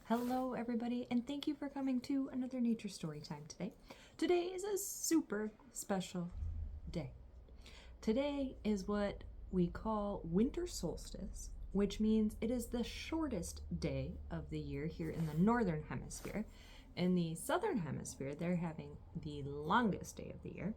Hello everybody, and thank you for coming to another nature story time today. Today is a super special day. Today is what we call Winter Solstice, which means it is the shortest day of the year here in the northern hemisphere. In the southern hemisphere, they're having the longest day of the year.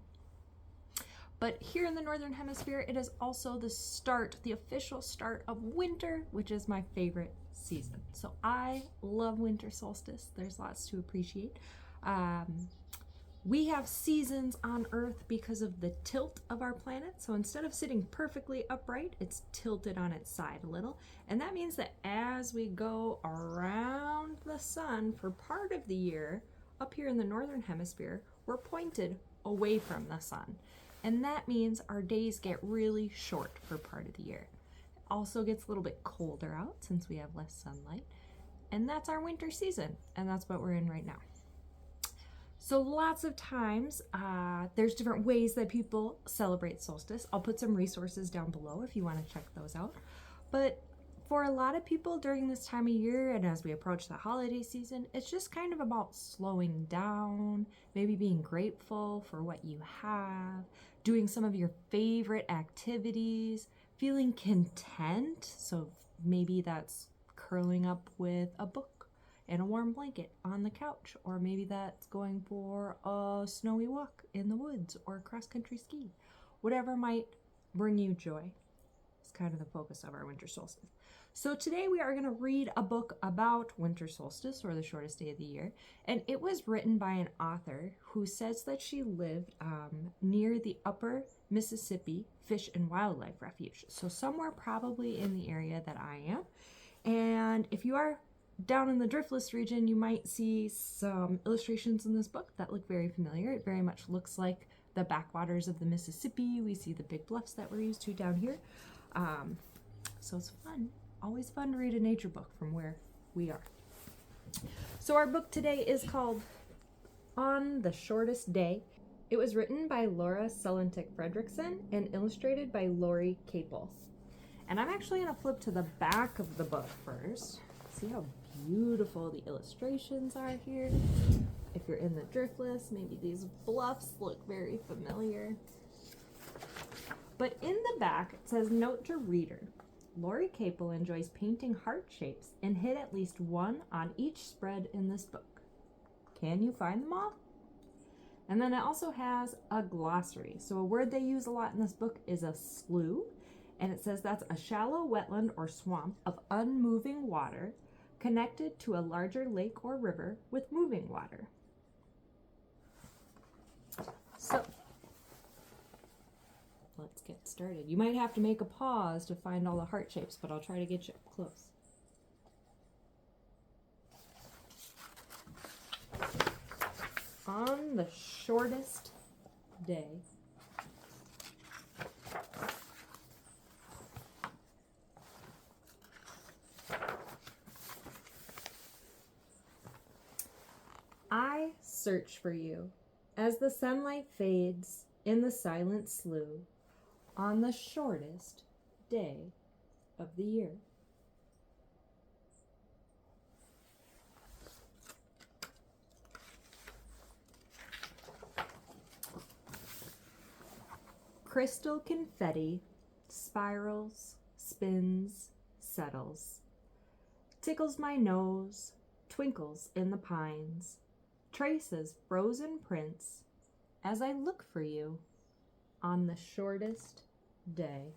But here in the northern hemisphere, it is also the official start of winter, which is my favorite season. So I love winter solstice. There's lots to appreciate. We have seasons on Earth because of the tilt of our planet. So instead of sitting perfectly upright, it's tilted on its side a little. And that means that as we go around the sun for part of the year, up here in the northern hemisphere, we're pointed away from the sun. And that means our days get really short for part of the year. It also gets a little bit colder out since we have less sunlight. And that's our winter season. And that's what we're in right now. So lots of times, there's different ways that people celebrate solstice. I'll put some resources down below if you want to check those out. But for a lot of people during this time of year and as we approach the holiday season, it's just kind of about slowing down, maybe being grateful for what you have, doing some of your favorite activities, feeling content. So maybe that's curling up with a book and a warm blanket on the couch, or maybe that's going for a snowy walk in the woods or cross-country ski. Whatever might bring you joy is kind of the focus of our winter solstice. So today we are going to read a book about winter solstice, or the shortest day of the year, and it was written by an author who says that she lived near the upper Mississippi Fish and Wildlife Refuge, so somewhere probably in the area that I am. And if you are down in the Driftless region, you might see some illustrations in this book that look very familiar. It very much looks like the backwaters of the Mississippi. We see the big bluffs that we're used to down here. So it's fun. Always fun to read a nature book from where we are. So our book today is called On the Shortest Day. It was written by Laura Sulentich Fredrickson and illustrated by Lori Capel. And I'm actually going to flip to the back of the book first. See how beautiful the illustrations are here. If you're in the Driftless, maybe these bluffs look very familiar. But in the back, it says, "Note to reader. Lori Capel enjoys painting heart shapes and hit at least one on each spread in this book. Can you find them all?" And then it also has a glossary. So a word they use a lot in this book is a slough. And it says that's a shallow wetland or swamp of unmoving water connected to a larger lake or river with moving water. So let's get started. You might have to make a pause to find all the heart shapes, but I'll try to get you up close. On the shortest day, I search for you as the sunlight fades in the silent slough on the shortest day of the year. Crystal confetti spirals, spins, settles, tickles my nose, twinkles in the pines, traces frozen prints as I look for you on the shortest day.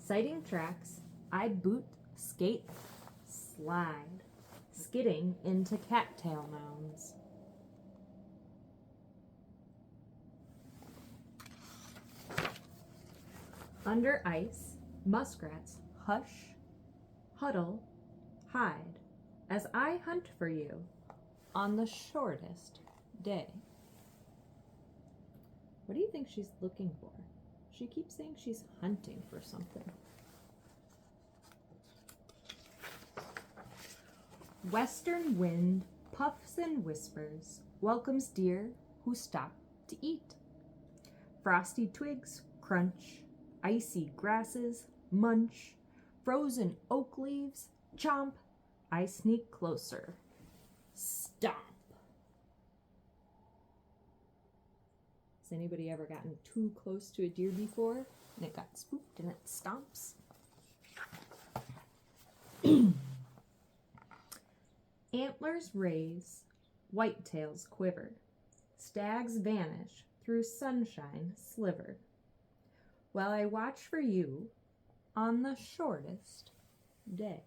Sighting tracks, I boot, skate, slide, skidding into cattail mounds. Under ice, muskrats hush, huddle, hide, as I hunt for you on the shortest day. What do you think she's looking for? She keeps saying she's hunting for something. Western wind puffs and whispers, welcomes deer who stop to eat. Frosty twigs crunch, icy grasses munch, frozen oak leaves chomp. I sneak closer, stomp. Has anybody ever gotten too close to a deer before and it got spooked and it stomps? Antlers raise, whitetails quiver, stags vanish through sunshine sliver, while I watch for you on the shortest day.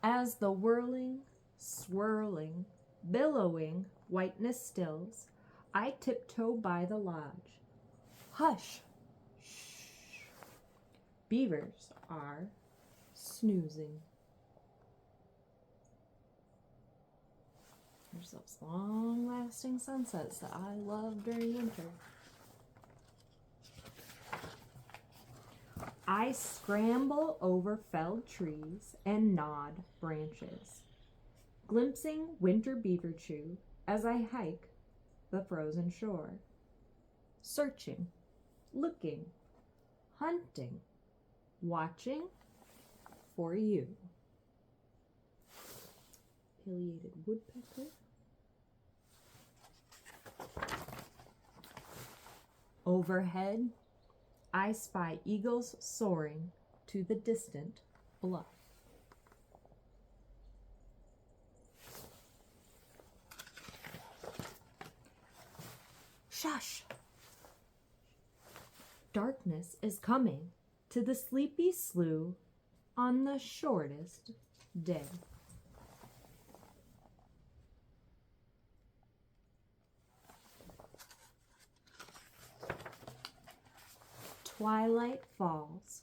As the whirling, swirling, billowing whiteness stills, I tiptoe by the lodge. Hush! Shh! Beavers are snoozing. There's those long-lasting sunsets that I love during winter. I scramble over felled trees and gnawed branches, glimpsing winter beaver chew as I hike the frozen shore, searching, looking, hunting, watching for you. Pileated woodpecker. Overhead, I spy eagles soaring to the distant bluff. Shush! Darkness is coming to the sleepy slough on the shortest day. Twilight falls,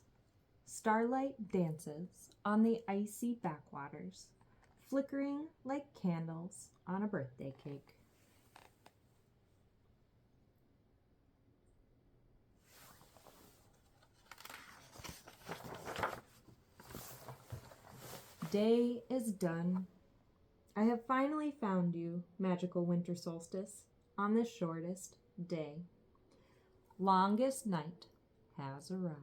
starlight dances on the icy backwaters, flickering like candles on a birthday cake. Day is done. I have finally found you, magical winter solstice, on the shortest day. Longest night has arrived.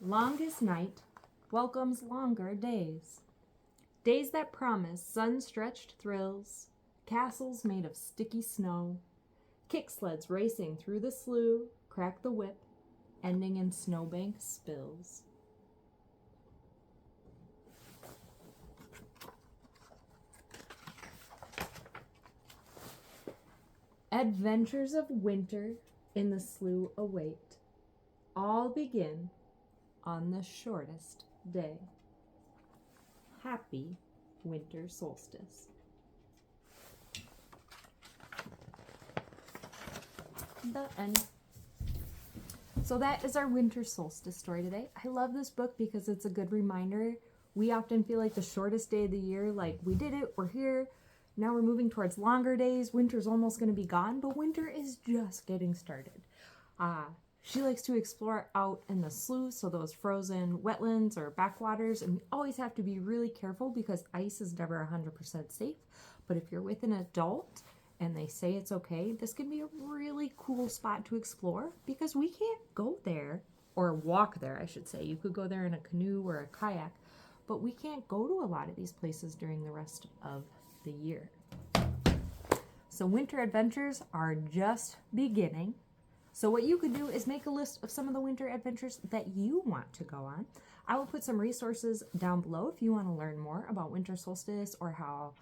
Longest night welcomes longer days. Days that promise sun-stretched thrills, castles made of sticky snow, kick sleds racing through the slough, crack the whip, ending in snowbank spills. Adventures of winter in the slough await. All begin on the shortest day. Happy winter solstice. The end. So that is our winter solstice story today. I love this book because it's a good reminder. We often feel like the shortest day of the year, like we did it, we're here. Now we're moving towards longer days. Winter's almost going to be gone, but winter is just getting started. She likes to explore out in the slough, so those frozen wetlands or backwaters, and we always have to be really careful because ice is never 100% safe. But if you're with an adult and they say it's okay, this can be a really cool spot to explore because we can't go there, or walk there, I should say. You could go there in a canoe or a kayak, but we can't go to a lot of these places during the rest of the year. So winter adventures are just beginning. So what you could do is make a list of some of the winter adventures that you want to go on. I will put some resources down below if you want to learn more about winter solstice or how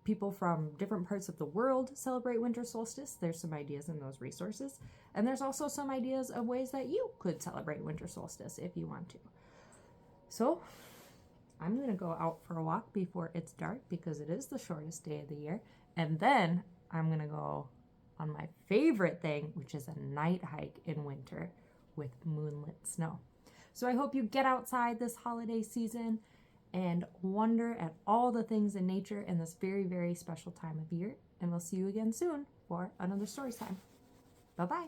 people from different parts of the world celebrate winter solstice. There's some ideas in those resources. And there's also some ideas of ways that you could celebrate winter solstice if you want to. So I'm going to go out for a walk before it's dark because it is the shortest day of the year. And then I'm going to go on my favorite thing, which is a night hike in winter with moonlit snow. So I hope you get outside this holiday season and wonder at all the things in nature in this very, very special time of year. And we'll see you again soon for another story time. Bye-bye.